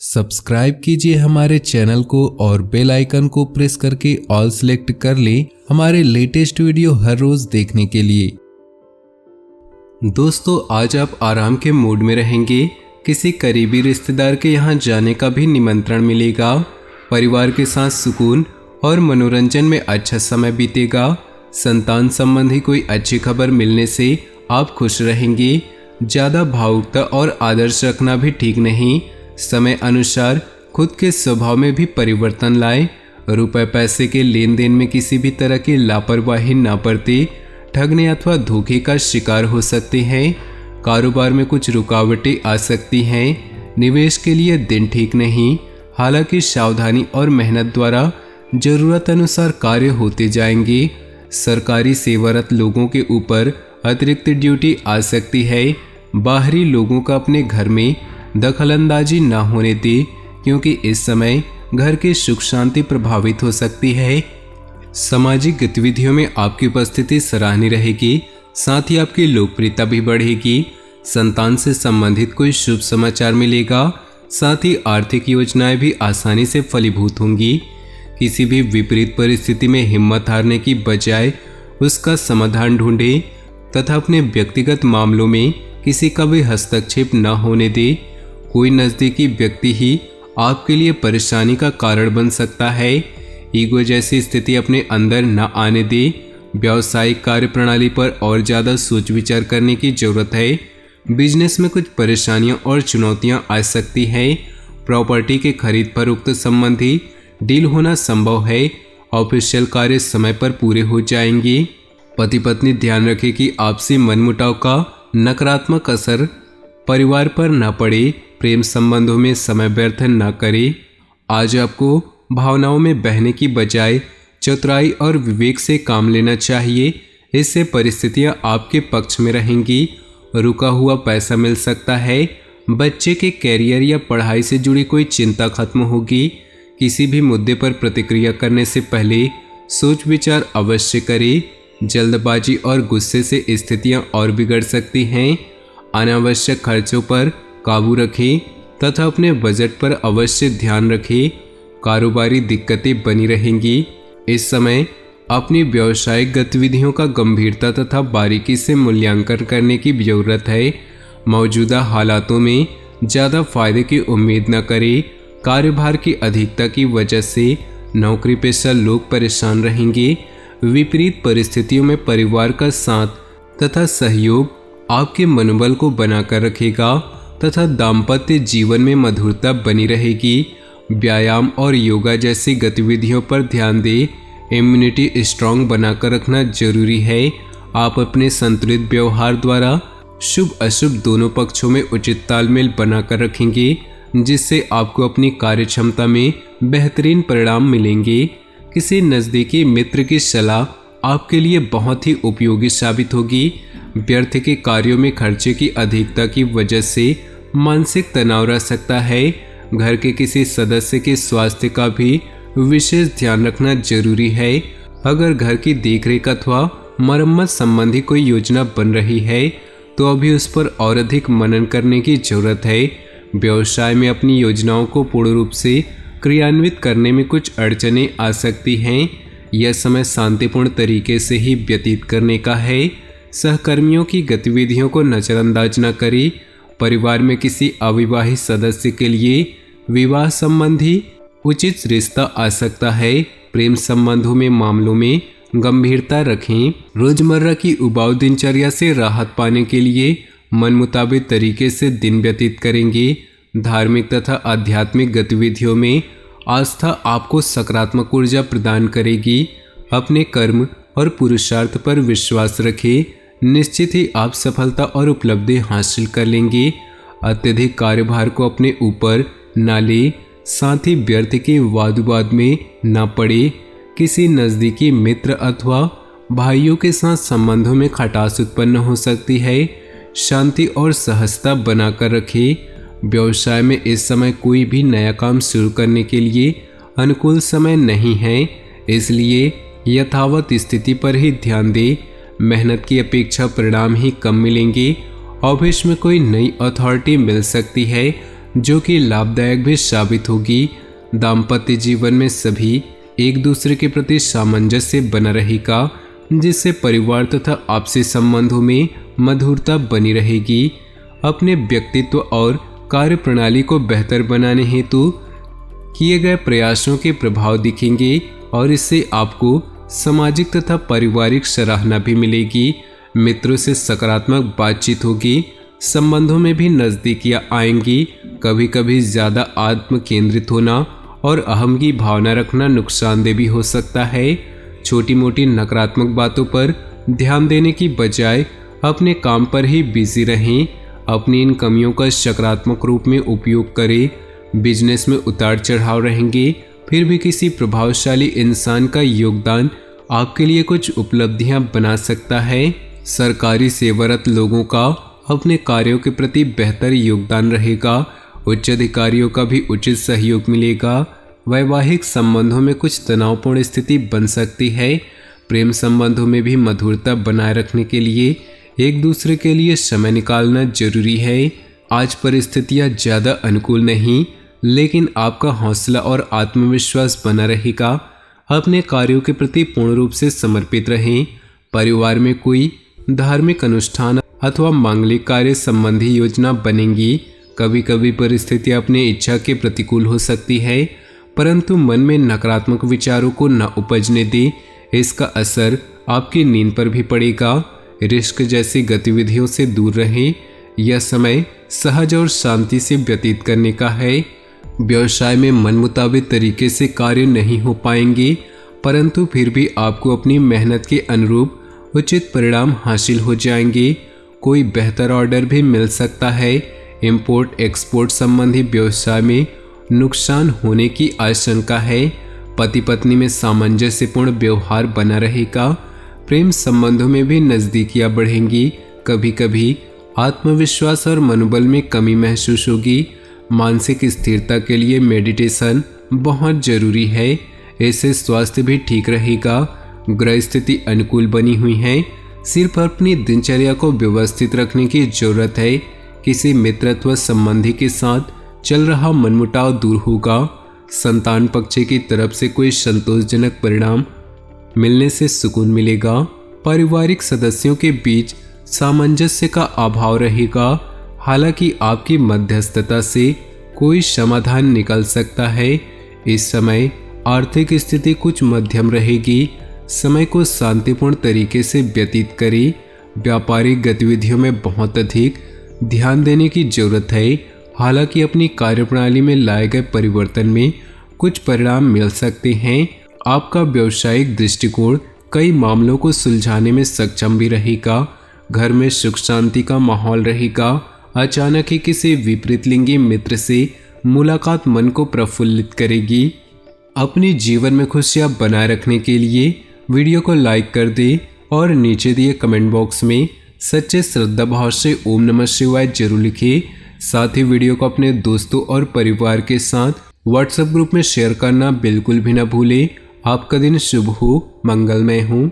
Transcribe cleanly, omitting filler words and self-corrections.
Subscribe कीजिए हमारे channel को और बेल आइकन को प्रेस करके ऑल सेलेक्ट कर ले हमारे लेटेस्ट वीडियो हर रोज देखने के लिए। दोस्तों, आज आप आराम के मूड में रहेंगे। किसी करीबी रिश्तेदार के यहाँ जाने का भी निमंत्रण मिलेगा। परिवार के साथ सुकून और मनोरंजन में अच्छा समय बीतेगा। संतान संबंधी कोई अच्छी खबर मिलने से आप खुश रहेंगे। ज़्यादा भावुकता और आदर्श रखना भी ठीक नहीं। समय अनुसार खुद के स्वभाव में भी परिवर्तन लाएं। रुपए पैसे के लेन देन में किसी भी तरह की लापरवाही ना बरतें। ठगने अथवा धोखे का शिकार हो सकते हैं। कारोबार में कुछ रुकावटें आ सकती हैं। निवेश के लिए दिन ठीक नहीं। हालांकि सावधानी और मेहनत द्वारा जरूरत अनुसार कार्य होते जाएंगे। सरकारी सेवारत लोगों के ऊपर अतिरिक्त ड्यूटी आ सकती है। बाहरी लोगों का अपने घर में दखलंदाजी ना होने दे, क्योंकि इस समय घर की सुख शांति प्रभावित हो सकती है। सामाजिक गतिविधियों में आपकी उपस्थिति सराहनीय रहेगी। साथ ही आपकी लोकप्रियता भी बढ़ेगी। संतान से संबंधित कोई शुभ समाचार मिलेगा। साथ ही आर्थिक योजनाएं भी आसानी से फलीभूत होंगी। किसी भी विपरीत परिस्थिति में हिम्मत हारने की बजाय उसका समाधान ढूंढें तथा अपने व्यक्तिगत मामलों में किसी का भी हस्तक्षेप न होने दे। कोई नज़दीकी व्यक्ति ही आपके लिए परेशानी का कारण बन सकता है। ईगो जैसी स्थिति अपने अंदर न आने दे। व्यावसायिक कार्य प्रणाली पर और ज़्यादा सोच विचार करने की जरूरत है। बिजनेस में कुछ परेशानियां और चुनौतियां आ सकती हैं। प्रॉपर्टी के खरीद फरोख्त संबंधी डील होना संभव है। ऑफिशियल कार्य समय पर पूरे हो जाएंगे। पति पत्नी ध्यान रखें कि आपसी मनमुटाव का नकारात्मक असर परिवार पर न पड़े। प्रेम संबंधों में समय व्यर्थ न करें। आज आपको भावनाओं में बहने की बजाय चतुराई और विवेक से काम लेना चाहिए। इससे परिस्थितियां आपके पक्ष में रहेंगी। रुका हुआ पैसा मिल सकता है। बच्चे के कैरियर या पढ़ाई से जुड़ी कोई चिंता खत्म होगी। किसी भी मुद्दे पर प्रतिक्रिया करने से पहले सोच विचार अवश्य करें। जल्दबाजी और गुस्से से स्थितियां और बिगड़ सकती हैं। अनावश्यक खर्चों पर काबू रखें तथा अपने बजट पर अवश्य ध्यान रखें। कारोबारी दिक्कतें बनी रहेंगी। इस समय अपनी व्यावसायिक गतिविधियों का गंभीरता तथा बारीकी से मूल्यांकन करने की जरूरत है। मौजूदा हालातों में ज़्यादा फायदे की उम्मीद न करें। कार्यभार की अधिकता की वजह से नौकरी पेशा लोग परेशान रहेंगे। विपरीत परिस्थितियों में परिवार का साथ तथा सहयोग आपके मनोबल को बनाकर रखेगा तथा दाम्पत्य जीवन में मधुरता बनी रहेगी। व्यायाम और योगा जैसी गतिविधियों पर ध्यान दें। इम्यूनिटी स्ट्रांग बनाकर रखना जरूरी है। आप अपने संतुलित व्यवहार द्वारा शुभ अशुभ दोनों पक्षों में उचित तालमेल बनाकर रखेंगे, जिससे आपको अपनी कार्यक्षमता में बेहतरीन परिणाम मिलेंगे। किसी नज़दीकी मित्र की सलाह आपके लिए बहुत ही उपयोगी साबित होगी। व्यर्थ के कार्यों में खर्चे की अधिकता की वजह से मानसिक तनाव रह सकता है। घर के किसी सदस्य के स्वास्थ्य का भी विशेष ध्यान रखना जरूरी है। अगर घर की देखरेख अथवा मरम्मत संबंधी कोई योजना बन रही है तो अभी उस पर और अधिक मनन करने की जरूरत है। व्यवसाय में अपनी योजनाओं को पूर्ण रूप से क्रियान्वित करने में कुछ अड़चनें आ सकती हैं। यह समय शांतिपूर्ण तरीके से ही व्यतीत करने का है। सहकर्मियों की गतिविधियों को नज़रअंदाज न करें। परिवार में किसी अविवाहित सदस्य के लिए विवाह संबंधी उचित रिश्ता आ सकता है। प्रेम संबंधों में मामलों में गंभीरता रखें। रोजमर्रा की उबाऊ दिनचर्या से राहत पाने के लिए मन मुताबिक तरीके से दिन व्यतीत करेंगे। धार्मिक तथा आध्यात्मिक गतिविधियों में आस्था आपको सकारात्मक ऊर्जा प्रदान करेगी। अपने कर्म और पुरुषार्थ पर विश्वास रखें। निश्चित ही आप सफलता और उपलब्धि हासिल कर लेंगे। अत्यधिक कार्यभार को अपने ऊपर न ले। साथ ही व्यर्थ के वाद विवाद में न पड़े। किसी नज़दीकी मित्र अथवा भाइयों के साथ संबंधों में खटास उत्पन्न हो सकती है। शांति और सहजता बनाकर रखें। व्यवसाय में इस समय कोई भी नया काम शुरू करने के लिए अनुकूल समय नहीं है, इसलिए यथावत स्थिति पर ही ध्यान दें। मेहनत की अपेक्षा परिणाम ही कम मिलेंगे। ऑफिस में कोई नई अथॉरिटी मिल सकती है जो कि लाभदायक भी साबित होगी। दाम्पत्य जीवन में सभी एक दूसरे के प्रति सामंजस्य बना रहेगा, जिससे परिवार तथा आपसी संबंधों में मधुरता बनी रहेगी। अपने व्यक्तित्व और कार्य प्रणाली को बेहतर बनाने हेतु किए गए प्रयासों के प्रभाव दिखेंगे और इससे आपको सामाजिक तथा पारिवारिक सराहना भी मिलेगी। मित्रों से सकारात्मक बातचीत होगी, संबंधों में भी नजदीकियां आएंगी। कभी कभी ज़्यादा आत्म केंद्रित होना और अहम की भावना रखना नुकसानदेह भी हो सकता है। छोटी मोटी नकारात्मक बातों पर ध्यान देने की बजाय अपने काम पर ही बिजी रहें। अपनी इन कमियों का सकारात्मक रूप में उपयोग करें। बिजनेस में उतार चढ़ाव रहेंगे, फिर भी किसी प्रभावशाली इंसान का योगदान आपके लिए कुछ उपलब्धियां बना सकता है। सरकारी सेवारत लोगों का अपने कार्यों के प्रति बेहतर योगदान रहेगा। उच्च अधिकारियों का भी उचित सहयोग मिलेगा। वैवाहिक संबंधों में कुछ तनावपूर्ण स्थिति बन सकती है। प्रेम संबंधों में भी मधुरता बनाए रखने के लिए एक दूसरे के लिए समय निकालना जरूरी है। आज परिस्थितियां ज़्यादा अनुकूल नहीं, लेकिन आपका हौसला और आत्मविश्वास बना रहेगा। अपने कार्यों के प्रति पूर्ण रूप से समर्पित रहें। परिवार में कोई धार्मिक अनुष्ठान अथवा मांगलिक कार्य संबंधी योजना बनेंगी। कभी कभी परिस्थितियां अपने इच्छा के प्रतिकूल हो सकती है, परंतु मन में नकारात्मक विचारों को न उपजने दें। इसका असर आपकी नींद पर भी पड़ेगा। रिस्क जैसी गतिविधियों से दूर रहें। यह समय सहज और शांति से व्यतीत करने का है। व्यवसाय में मन मुताबिक तरीके से कार्य नहीं हो पाएंगे, परंतु फिर भी आपको अपनी मेहनत के अनुरूप उचित परिणाम हासिल हो जाएंगे। कोई बेहतर ऑर्डर भी मिल सकता है। इंपोर्ट एक्सपोर्ट संबंधी व्यवसाय में नुकसान होने की आशंका है। पति पत्नी में सामंजस्यपूर्ण व्यवहार बना रहेगा। प्रेम संबंधों में भी नजदीकियां बढ़ेंगी। कभी कभी आत्मविश्वास और मनोबल में कमी महसूस होगी। मानसिक स्थिरता के लिए मेडिटेशन बहुत जरूरी है। इससे स्वास्थ्य भी ठीक रहेगा। ग्रह स्थिति अनुकूल बनी हुई है। सिर्फ अपनी दिनचर्या को व्यवस्थित रखने की जरूरत है। किसी मित्रत्व संबंधी के साथ चल रहा मनमुटाव दूर होगा। संतान पक्ष की तरफ से कोई संतोषजनक परिणाम मिलने से सुकून मिलेगा। पारिवारिक सदस्यों के बीच सामंजस्य का अभाव रहेगा। हालांकि आपकी मध्यस्थता से कोई समाधान निकल सकता है। इस समय आर्थिक स्थिति कुछ मध्यम रहेगी। समय को शांतिपूर्ण तरीके से व्यतीत करें। व्यापारिक गतिविधियों में बहुत अधिक ध्यान देने की जरूरत है। हालांकि अपनी कार्यप्रणाली में लाए गए परिवर्तन में कुछ परिणाम मिल सकते हैं। आपका व्यावसायिक दृष्टिकोण कई मामलों को सुलझाने में सक्षम भी रहेगा। घर में सुख शांति का माहौल रहेगा। अचानक ही किसी विपरीत लिंगी मित्र से मुलाकात मन को प्रफुल्लित करेगी। अपने जीवन में खुशियां बनाए रखने के लिए वीडियो को लाइक कर दें और नीचे दिए कमेंट बॉक्स में सच्चे श्रद्धा भाव से ओम नमः शिवाय जरूर लिखें। साथ ही वीडियो को अपने दोस्तों और परिवार के साथ व्हाट्सएप ग्रुप में शेयर करना बिल्कुल भी न भूलें। आपका दिन शुभ हो, मंगलमय हो।